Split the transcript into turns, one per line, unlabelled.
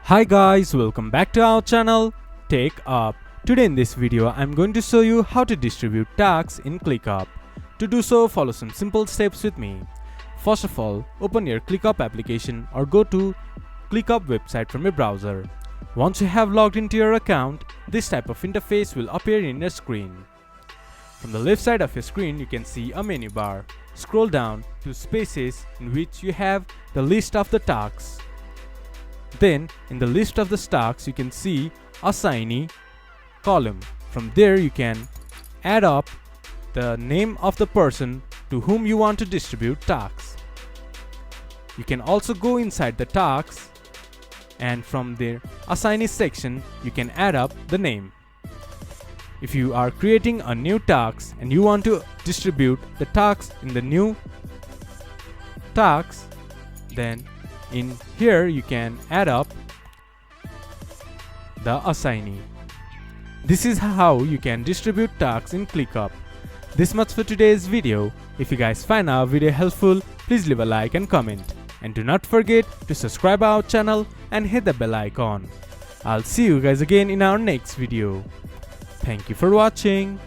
Hi guys, welcome back to our channel TechUp. Today in this video I'm going to show you how to distribute tasks in Clickup. To do so, follow some simple steps with me. First of all, open your Clickup application or go to Clickup website from your browser. Once you have logged into your account, this type of interface will appear in your screen. From the left side of your screen you can see a menu bar. Scroll down to spaces in which you have the list of the tasks. Then, in the list of the tasks, you can see assignee column. From there, you can add up the name of the person to whom you want to distribute tasks. You can also go inside the tasks, and from the assignee section, you can add up the name. If you are creating a new task and you want to distribute the tasks in the new tasks, then in here you can add up the assignee. This is how you can distribute tasks in Clickup. This much for today's video. If you guys find our video helpful, please leave a like and comment. And do not forget to subscribe our channel and hit the bell icon. I'll see you guys again in our next video. Thank you for watching.